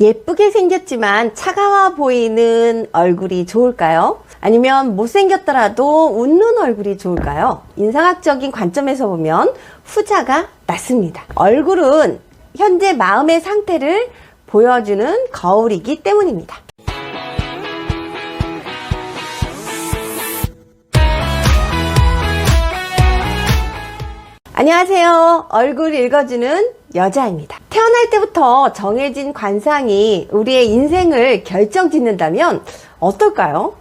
예쁘게 생겼지만 차가워 보이는 얼굴이 좋을까요? 아니면 못생겼더라도 웃는 얼굴이 좋을까요? 인상학적인 관점에서 보면 후자가 낫습니다. 얼굴은 현재 마음의 상태를 보여주는 거울이기 때문입니다. 안녕하세요. 얼굴 읽어주는 여자입니다. 태어날 때부터 정해진 관상이 우리의 인생을 결정짓는다면 어떨까요?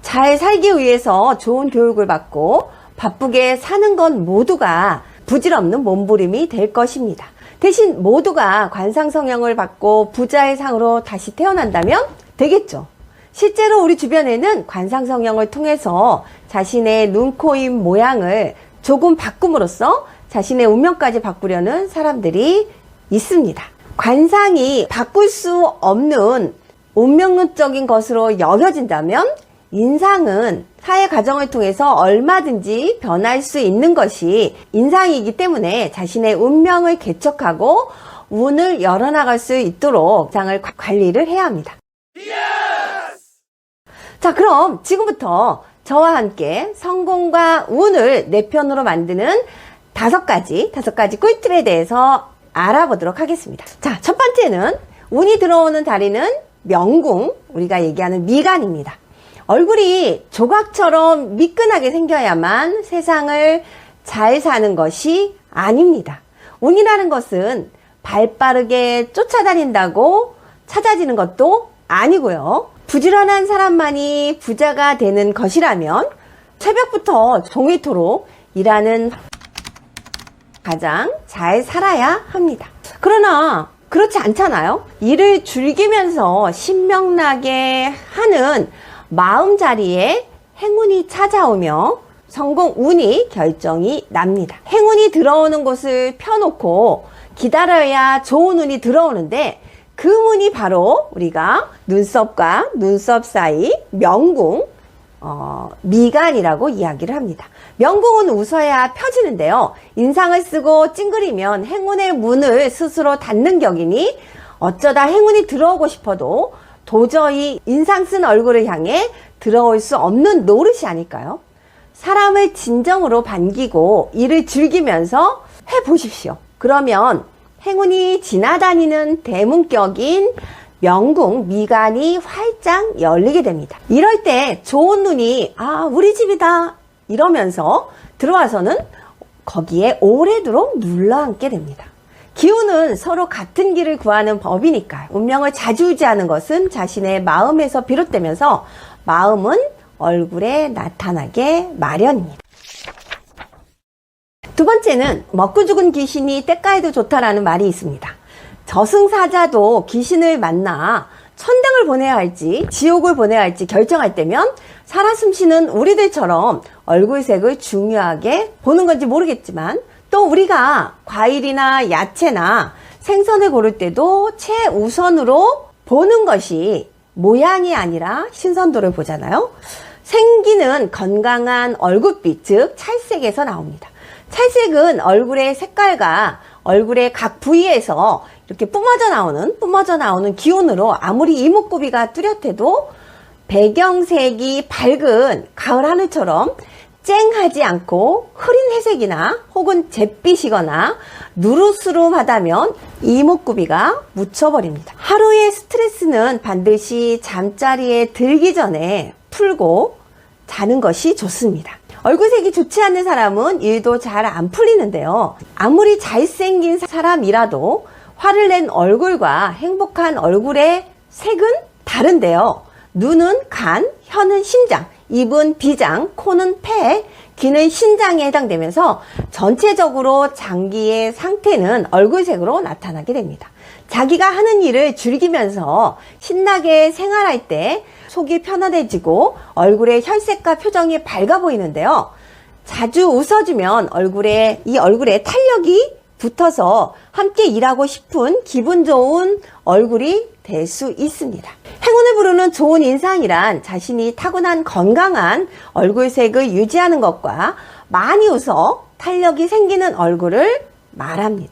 잘 살기 위해서 좋은 교육을 받고 바쁘게 사는 건 모두가 부질없는 몸부림이 될 것입니다. 대신 모두가 관상 성형을 받고 부자의 상으로 다시 태어난다면 되겠죠. 실제로 우리 주변에는 관상 성형을 통해서 자신의 눈, 코, 입 모양을 조금 바꿈으로써 자신의 운명까지 바꾸려는 사람들이 있습니다. 관상이 바꿀 수 없는 운명론적인 것으로 여겨진다면 인상은 사회 과정을 통해서 얼마든지 변할 수 있는 것이 인상이기 때문에 자신의 운명을 개척하고 운을 열어나갈 수 있도록 인상을 관리를 해야 합니다. 자, 그럼 지금부터 저와 함께 성공과 운을 내 편으로 만드는 다섯 가지 꿀팁에 대해서 알아보도록 하겠습니다. 자, 첫 번째는 운이 들어오는 다리는 명궁, 우리가 얘기하는 미간입니다. 얼굴이 조각처럼 미끈하게 생겨야만 세상을 잘 사는 것이 아닙니다. 운이라는 것은 발빠르게 쫓아다닌다고 찾아지는 것도 아니고요. 부지런한 사람만이 부자가 되는 것이라면 새벽부터 종일토록 일하는 가장 잘 살아야 합니다. 그러나 그렇지 않잖아요. 일을 즐기면서 신명나게 하는 마음자리에 행운이 찾아오며 성공 운이 결정이 납니다. 행운이 들어오는 곳을 펴놓고 기다려야 좋은 운이 들어오는데 그 운이 바로 우리가 눈썹과 눈썹 사이 명궁, 미간이라고 이야기를 합니다. 명궁은 웃어야 펴지는데요. 인상을 쓰고 찡그리면 행운의 문을 스스로 닫는 격이니 어쩌다 행운이 들어오고 싶어도 도저히 인상 쓴 얼굴을 향해 들어올 수 없는 노릇이 아닐까요? 사람을 진정으로 반기고 일을 즐기면서 해보십시오. 그러면 행운이 지나다니는 대문격인 명궁, 미간이 활짝 열리게 됩니다. 이럴 때 좋은 눈이 우리 집이다 이러면서 들어와서는 거기에 오래도록 눌러앉게 됩니다. 기운은 서로 같은 길을 구하는 법이니까요. 운명을 좌지우지하는 것은 자신의 마음에서 비롯되면서 마음은 얼굴에 나타나게 마련입니다. 두 번째는 먹고 죽은 귀신이 떼까에도 좋다라는 말이 있습니다. 저승사자도 귀신을 만나 천당을 보내야 할지 지옥을 보내야 할지 결정할 때면 살아 숨쉬는 우리들처럼 얼굴색을 중요하게 보는 건지 모르겠지만 또 우리가 과일이나 야채나 생선을 고를 때도 최우선으로 보는 것이 모양이 아니라 신선도를 보잖아요. 생기는 건강한 얼굴빛, 즉 찰색에서 나옵니다. 찰색은 얼굴의 색깔과 얼굴의 각 부위에서 이렇게 뿜어져 나오는 기운으로 아무리 이목구비가 뚜렷해도 배경색이 밝은 가을 하늘처럼 쨍하지 않고 흐린 회색이나 혹은 잿빛이거나 누르스름하다면 이목구비가 묻혀버립니다. 하루의 스트레스는 반드시 잠자리에 들기 전에 풀고 자는 것이 좋습니다. 얼굴색이 좋지 않은 사람은 일도 잘 안 풀리는데요. 아무리 잘생긴 사람이라도 화를 낸 얼굴과 행복한 얼굴의 색은 다른데요. 눈은 간, 혀는 심장, 입은 비장, 코는 폐, 귀는 신장에 해당되면서 전체적으로 장기의 상태는 얼굴색으로 나타나게 됩니다. 자기가 하는 일을 즐기면서 신나게 생활할 때 속이 편안해지고 얼굴의 혈색과 표정이 밝아 보이는데요. 자주 웃어주면 이 얼굴에 탄력이 붙어서 함께 일하고 싶은 기분 좋은 얼굴이 될 수 있습니다. 행운을 부르는 좋은 인상이란 자신이 타고난 건강한 얼굴색을 유지하는 것과 많이 웃어 탄력이 생기는 얼굴을 말합니다.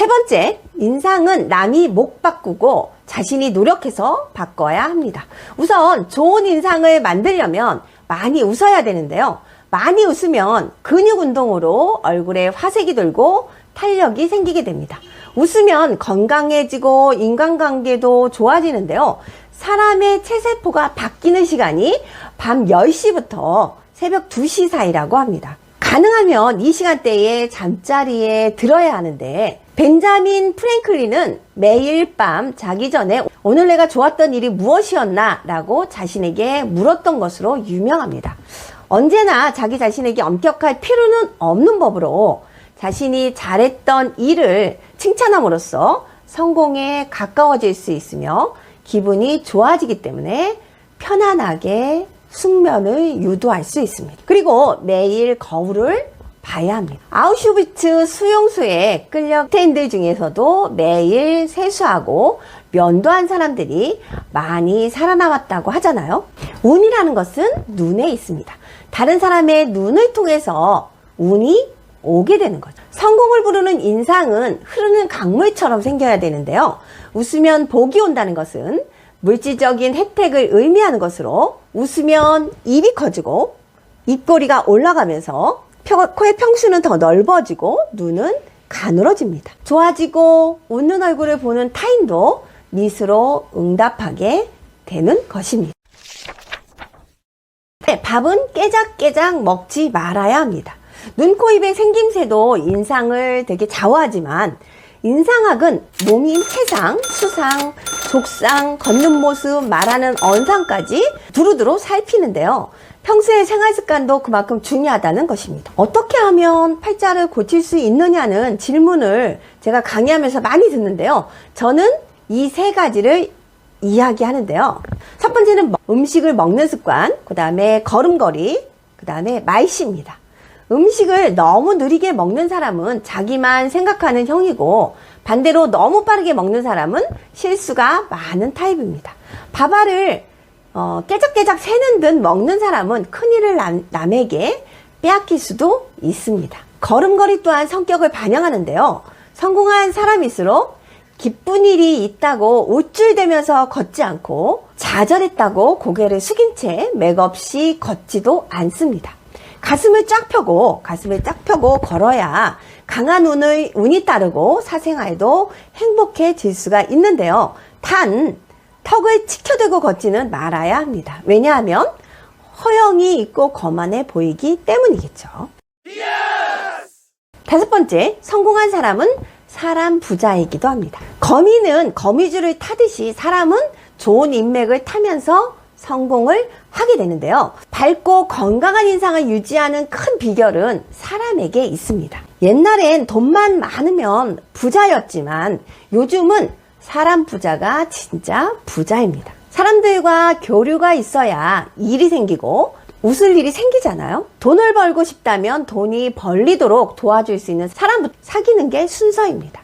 세 번째, 인상은 남이 못 바꾸고 자신이 노력해서 바꿔야 합니다. 우선 좋은 인상을 만들려면 많이 웃어야 되는데요. 많이 웃으면 근육 운동으로 얼굴에 화색이 돌고 탄력이 생기게 됩니다. 웃으면 건강해지고 인간관계도 좋아지는데요. 사람의 체세포가 바뀌는 시간이 밤 10시부터 새벽 2시 사이라고 합니다. 가능하면 이 시간대에 잠자리에 들어야 하는데, 벤자민 프랭클린은 매일 밤 자기 전에 오늘 내가 좋았던 일이 무엇이었나 라고 자신에게 물었던 것으로 유명합니다. 언제나 자기 자신에게 엄격할 필요는 없는 법으로 자신이 잘했던 일을 칭찬함으로써 성공에 가까워질 수 있으며 기분이 좋아지기 때문에 편안하게 숙면을 유도할 수 있습니다. 그리고 매일 거울을 봐야 합니다. 아우슈비츠 수용소에 끌려 스테인들 중에서도 매일 세수하고 면도한 사람들이 많이 살아남았다고 하잖아요. 운이라는 것은 눈에 있습니다. 다른 사람의 눈을 통해서 운이 오게 되는 거죠. 성공을 부르는 인상은 흐르는 강물처럼 생겨야 되는데요. 웃으면 복이 온다는 것은 물질적인 혜택을 의미하는 것으로, 웃으면 입이 커지고 입꼬리가 올라가면서 코의 평수는 더 넓어지고 눈은 가늘어집니다. 좋아지고 웃는 얼굴을 보는 타인도 미소로 응답하게 되는 것입니다. 네, 밥은 깨작깨작 먹지 말아야 합니다. 눈, 코, 입의 생김새도 인상을 되게 좌우하지만 인상학은 몸인 체상, 수상, 족상, 걷는 모습, 말하는 언상까지 두루두루 살피는데요. 평소의 생활 습관도 그만큼 중요하다는 것입니다. 어떻게 하면 팔자를 고칠 수 있느냐는 질문을 제가 강의하면서 많이 듣는데요. 저는 이 세 가지를 이야기하는데요. 첫 번째는 음식을 먹는 습관, 그 다음에 걸음걸이, 그 다음에 말씨입니다. 음식을 너무 느리게 먹는 사람은 자기만 생각하는 형이고, 반대로 너무 빠르게 먹는 사람은 실수가 많은 타입입니다. 밥알을 깨작깨작 새는 듯 먹는 사람은 큰일을 남에게 빼앗길 수도 있습니다. 걸음걸이 또한 성격을 반영하는데요. 성공한 사람일수록 기쁜 일이 있다고 우쭐대면서 걷지 않고 좌절했다고 고개를 숙인 채 맥없이 걷지도 않습니다. 가슴을 쫙 펴고 걸어야 강한 운이 따르고 사생활도 행복해질 수가 있는데요. 단 턱을 치켜들고 걷지는 말아야 합니다. 왜냐하면 허영이 있고 거만해 보이기 때문이겠죠. 다섯 번째, 성공한 사람은 사람 부자이기도 합니다. 거미는 거미줄을 타듯이 사람은 좋은 인맥을 타면서 성공을 하게 되는데요. 밝고 건강한 인상을 유지하는 큰 비결은 사람에게 있습니다. 옛날엔 돈만 많으면 부자였지만 요즘은 사람 부자가 진짜 부자입니다. 사람들과 교류가 있어야 일이 생기고 웃을 일이 생기잖아요. 돈을 벌고 싶다면 돈이 벌리도록 도와줄 수 있는 사람부터 사귀는 게 순서입니다.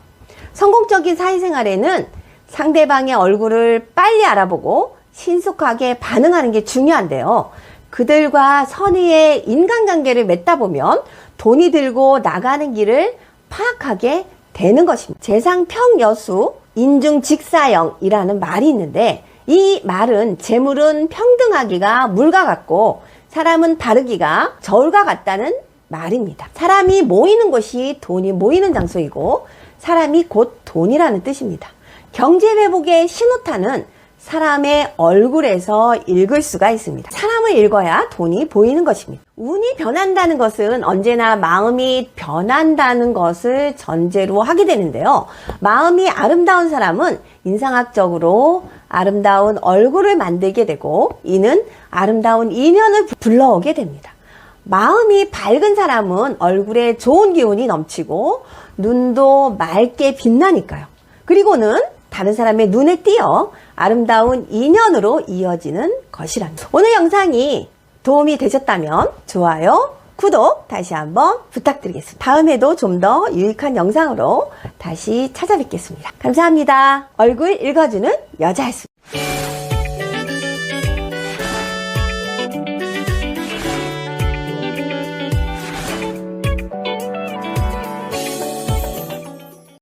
성공적인 사회생활에는 상대방의 얼굴을 빨리 알아보고 신속하게 반응하는 게 중요한데요. 그들과 선의의 인간관계를 맺다 보면 돈이 들고 나가는 길을 파악하게 되는 것입니다. 재상평여수 인중직사형이라는 말이 있는데, 이 말은 재물은 평등하기가 물과 같고 사람은 다르기가 저울과 같다는 말입니다. 사람이 모이는 곳이 돈이 모이는 장소이고 사람이 곧 돈이라는 뜻입니다. 경제회복의 신호탄은 사람의 얼굴에서 읽을 수가 있습니다. 사람을 읽어야 돈이 보이는 것입니다. 운이 변한다는 것은 언제나 마음이 변한다는 것을 전제로 하게 되는데요. 마음이 아름다운 사람은 인상학적으로 아름다운 얼굴을 만들게 되고, 이는 아름다운 인연을 불러오게 됩니다. 마음이 밝은 사람은 얼굴에 좋은 기운이 넘치고 눈도 맑게 빛나니까요. 그리고는 다른 사람의 눈에 띄어 아름다운 인연으로 이어지는 것이랍니다. 오늘 영상이 도움이 되셨다면 좋아요, 구독 다시 한번 부탁드리겠습니다. 다음에도 좀 더 유익한 영상으로 다시 찾아뵙겠습니다. 감사합니다. 얼굴 읽어주는 여자였습니다.